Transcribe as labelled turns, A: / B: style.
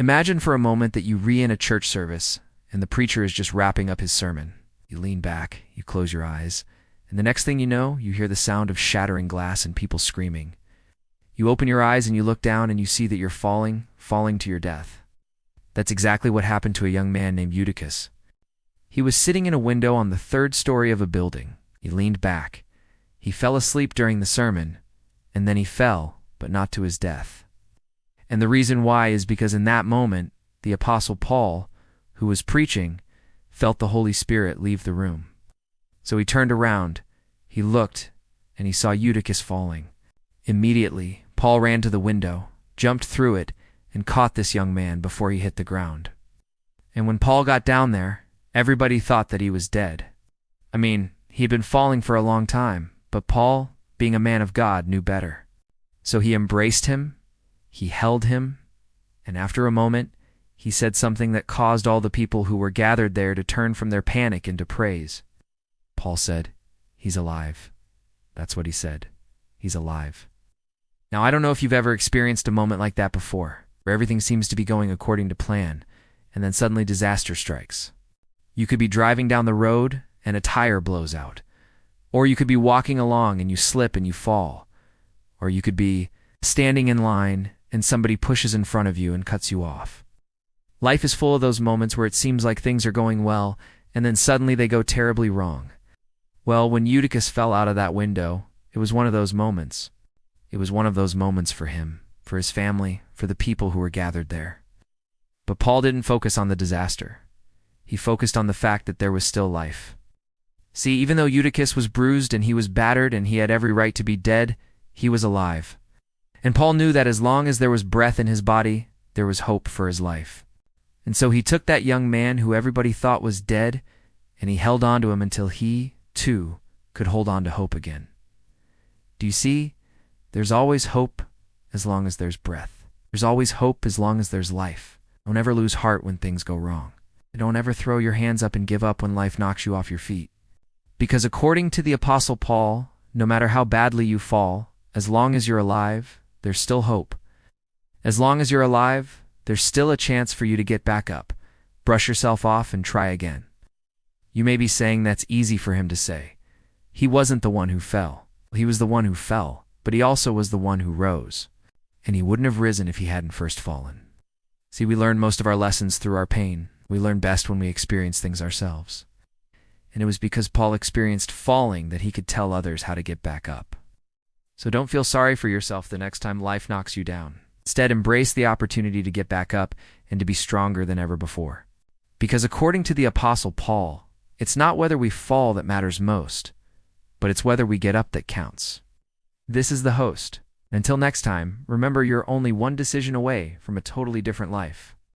A: Imagine for a moment that you re in a church service and the preacher is just wrapping up his sermon. You lean back, you close your eyes, and the next thing you know, you hear the sound of shattering glass and people screaming. You open your eyes and you look down and you see that you're falling to your death. That's exactly what happened to a young man named Eutychus. He was sitting in a window on the third story of a building. He leaned back. He fell asleep during the sermon, and then he fell, but not to his death. And the reason why is because in that moment, the Apostle Paul, who was preaching, felt the Holy Spirit leave the room. So he turned around, he looked, and he saw Eutychus falling. Immediately, Paul ran to the window, jumped through it, and caught this young man before he hit the ground. And when Paul got down there, everybody thought that he was dead. I mean, he'd been falling for a long time, but Paul, being a man of God, knew better. So he embraced him, he held him, and after a moment, he said something that caused all the people who were gathered there to turn from their panic into praise. Paul said, "He's alive." That's what he said. He's alive. Now, I don't know if you've ever experienced a moment like that before, where everything seems to be going according to plan, and then suddenly disaster strikes. You could be driving down the road and a tire blows out. Or you could be walking along and you slip and you fall. Or you could be standing in line and somebody pushes in front of you and cuts you off. Life is full of those moments where it seems like things are going well, and then suddenly they go terribly wrong. Well, when Eutychus fell out of that window, it was one of those moments. It was one of those moments for him, for his family, for the people who were gathered there. But Paul didn't focus on the disaster. He focused on the fact that there was still life. See, even though Eutychus was bruised and he was battered and he had every right to be dead, he was alive. And Paul knew that as long as there was breath in his body, there was hope for his life. And so he took that young man who everybody thought was dead, and he held on to him until he, too, could hold on to hope again. Do you see? There's always hope as long as there's breath. There's always hope as long as there's life. Don't ever lose heart when things go wrong. Don't ever throw your hands up and give up when life knocks you off your feet. Because according to the Apostle Paul, no matter how badly you fall, as long as you're alive, there's still hope. As long as you're alive, there's still a chance for you to get back up, brush yourself off, and try again. You may be saying that's easy for him to say. He wasn't the one who fell. He was the one who fell, but he also was the one who rose. And he wouldn't have risen if he hadn't first fallen. See, we learn most of our lessons through our pain. We learn best when we experience things ourselves. And it was because Paul experienced falling that he could tell others how to get back up. So don't feel sorry for yourself the next time life knocks you down. Instead, embrace the opportunity to get back up and to be stronger than ever before. Because according to the Apostle Paul, it's not whether we fall that matters most, but it's whether we get up that counts. This is the host. Until next time, remember you're only one decision away from a totally different life.